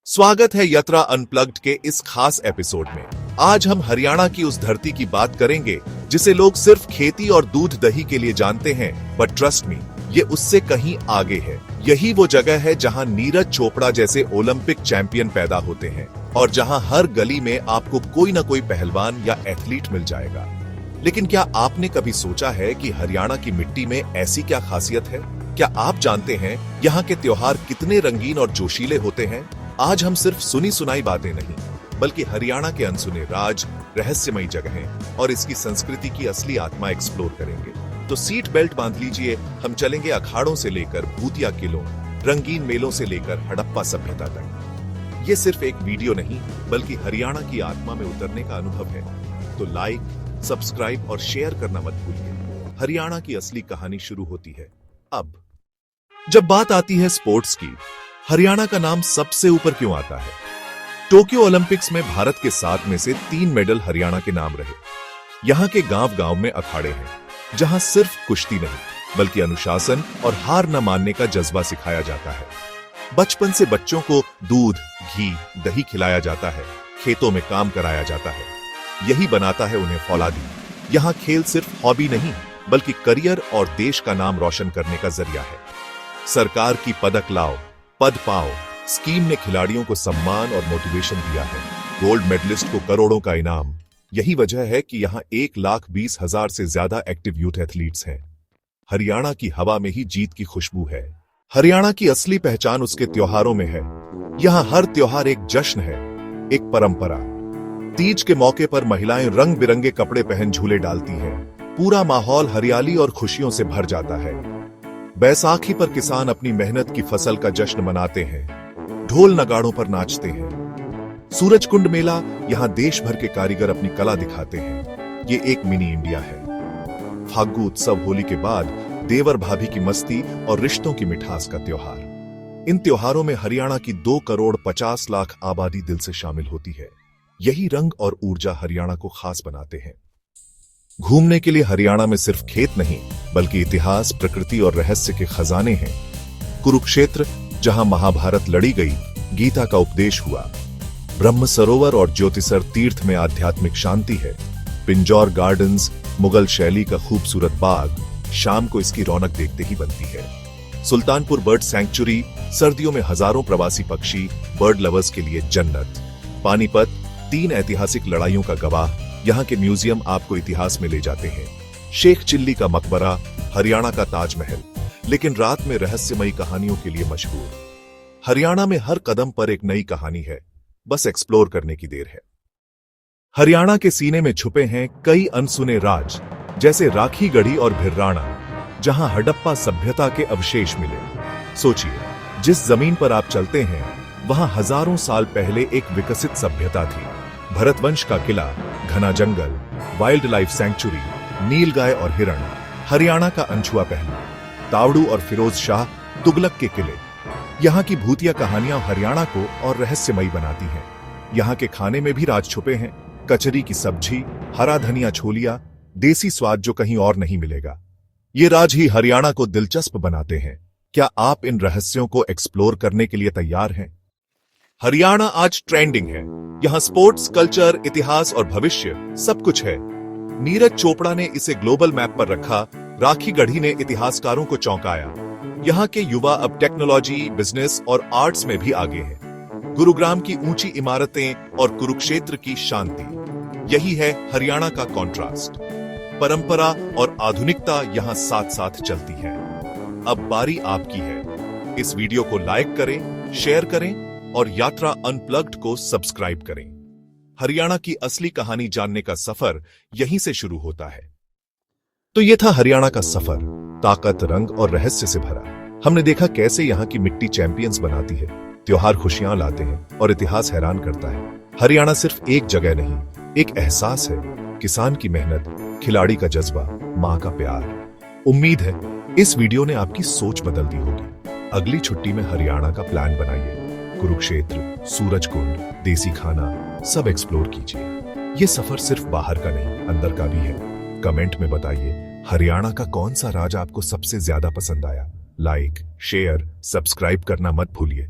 स्वागत है यात्रा अनप्लग्ड के इस खास एपिसोड में। आज हम हरियाणा की उस धरती की बात करेंगे जिसे लोग सिर्फ खेती और दूध दही के लिए जानते हैं, बट ट्रस्ट मी, ये उससे कहीं आगे है। यही वो जगह है जहां नीरज चोपड़ा जैसे ओलंपिक चैंपियन पैदा होते हैं और जहां हर गली में आपको कोई ना कोई पहलवान या एथलीट मिल जाएगा। लेकिन क्या आपने कभी सोचा है कि हरियाणा की मिट्टी में ऐसी क्या खासियत है? क्या आप जानते हैं यहाँ के त्योहार कितने रंगीन और जोशीले होते हैं? आज हम सिर्फ सुनी सुनाई बातें नहीं, बल्कि हरियाणा के अनसुने राज, रहस्यमयी जगहें और इसकी संस्कृति की असली आत्मा एक्सप्लोर करेंगे। तो सीट बेल्ट बांध लीजिए, हम चलेंगे अखाड़ों से लेकर भूतिया किलों, रंगीन मेलों से लेकर हड़प्पा सभ्यता तक। ये सिर्फ एक वीडियो नहीं, बल्कि हरियाणा की आत्मा में उतरने का अनुभव है। तो लाइक, सब्सक्राइब और शेयर करना मत भूलिए। हरियाणा की असली कहानी शुरू होती है अब। जब बात आती है स्पोर्ट्स की, हरियाणा का नाम सबसे ऊपर क्यों आता है? टोक्यो ओलंपिक्स में भारत के 7 में से 3 मेडल हरियाणा के नाम रहे। यहाँ के गांव गांव में अखाड़े हैं जहां सिर्फ कुश्ती नहीं, बल्कि अनुशासन और हार न मानने का जज्बा सिखाया जाता है। बचपन से बच्चों को दूध, घी, दही खिलाया जाता है, खेतों में काम कराया जाता है। यही बनाता है उन्हें फौलादी। यहाँ खेल सिर्फ हॉबी नहीं, बल्कि करियर और देश का नाम रोशन करने का जरिया है। सरकार की पदक लाओ, पद पाओ स्कीम ने खिलाड़ियों को सम्मान और मोटिवेशन दिया है। गोल्ड मेडलिस्ट को करोड़ों का इनाम। यही वजह है कि यहाँ 1,20,000 से ज्यादा एक्टिव यूथ एथलीट्स हैं। हरियाणा की हवा में ही जीत की खुशबू है। हरियाणा की असली पहचान उसके त्योहारों में है। यहाँ हर त्योहार एक जश्न है, एक परंपरा। तीज के मौके पर महिलाएं रंग बिरंगे कपड़े पहन झूले डालती हैं। पूरा माहौल हरियाली और खुशियों से भर जाता है। बैसाखी पर किसान अपनी मेहनत की फसल का जश्न मनाते हैं, ढोल नगाड़ों पर नाचते हैं। सूरजकुंड मेला, यहाँ देश भर के कारीगर अपनी कला दिखाते हैं। ये एक मिनी इंडिया है। फागु उत्सव, होली के बाद देवर भाभी की मस्ती और रिश्तों की मिठास का त्योहार। इन त्योहारों में हरियाणा की 2,50,00,000 आबादी दिल से शामिल होती है। यही रंग और ऊर्जा हरियाणा को खास बनाते हैं। घूमने के लिए हरियाणा में सिर्फ खेत नहीं, बल्कि इतिहास, प्रकृति और रहस्य के खजाने हैं। कुरुक्षेत्र, जहां महाभारत लड़ी गई, गीता का उपदेश हुआ। ब्रह्म सरोवर और ज्योतिसर तीर्थ में आध्यात्मिक शांति है। पिंजौर गार्डन्स, मुगल शैली का खूबसूरत बाग, शाम को इसकी रौनक देखते ही बनती है। सुल्तानपुर बर्ड सैंक्चुरी, सर्दियों में हजारों प्रवासी पक्षी, बर्ड लवर्स के लिए जन्नत। पानीपत, 3 ऐतिहासिक लड़ाइयों का गवाह, यहाँ के म्यूजियम आपको इतिहास में ले जाते हैं। शेख चिल्ली का मकबरा, हरियाणा का ताजमहल, लेकिन रात में रहस्यमयी कहानियों के लिए मशहूर। हरियाणा में हर कदम पर एक नई कहानी है, बस एक्सप्लोर करने की देर है। हरियाणा के सीने में छुपे हैं कई अनसुने राज, जैसे राखी गढ़ी और भिर्राणा, जहां हड़प्पा सभ्यता के अवशेष मिले। सोचिए, जिस जमीन पर आप चलते हैं, वहां हजारों साल पहले एक विकसित सभ्यता थी। भरतवंश का किला, घना जंगल, वाइल्ड लाइफ सैंक्चुरी, नीलगाय और हिरण, हरियाणा का अनछुआ पहलू, तावड़ू और फिरोज शाह, तुगलक के किले। यहाँ की भूतिया कहानियां हरियाणा को और रहस्यमयी बनाती हैं। यहाँ के खाने में भी राज छुपे हैं। कचरी की सब्जी, हरा धनिया छोलिया, देसी स्वाद जो कहीं और नहीं मिलेगा। ये राज ही हरियाणा को दिलचस्प बनाते हैं। क्या आप इन रहस्यों को एक्सप्लोर करने के लिए तैयार हैं? हरियाणा आज ट्रेंडिंग है। यहाँ स्पोर्ट्स, कल्चर, इतिहास और भविष्य सब कुछ है। नीरज चोपड़ा ने इसे ग्लोबल मैप पर रखा। राखी गढ़ी ने इतिहासकारों को चौंकाया। यहाँ के युवा अब टेक्नोलॉजी, बिजनेस और आर्ट्स में भी आगे हैं। गुरुग्राम की ऊंची इमारतें और कुरुक्षेत्र की शांति, यही है हरियाणा का कॉन्ट्रास्ट। परंपरा और आधुनिकता यहाँ साथ साथ चलती है। अब बारी आपकी है। इस वीडियो को लाइक करें, शेयर करें और यात्रा अनप्लग्ड को सब्सक्राइब करें। हरियाणा की असली कहानी जानने का सफर यहीं से शुरू होता है। तो ये था हरियाणा का सफर, ताकत, रंग और रहस्य से भरा। हमने देखा कैसे यहाँ की मिट्टी चैंपियंस बनाती है, त्योहार खुशियां लाते हैं और इतिहास हैरान करता है। हरियाणा सिर्फ एक जगह नहीं, एक एहसास है। किसान की मेहनत, खिलाड़ी का जज्बा, मां का प्यार। उम्मीद है इस वीडियो ने आपकी सोच बदल दी होगी। अगली छुट्टी में हरियाणा का प्लान बनाइए। कुरुक्षेत्र, सूरजकुंड, देसी खाना, सब एक्सप्लोर कीजिए। ये सफर सिर्फ बाहर का नहीं, अंदर का भी है। कमेंट में बताइए, हरियाणा का कौन सा राज आपको सबसे ज्यादा पसंद आया। लाइक, शेयर, सब्सक्राइब करना मत भूलिए।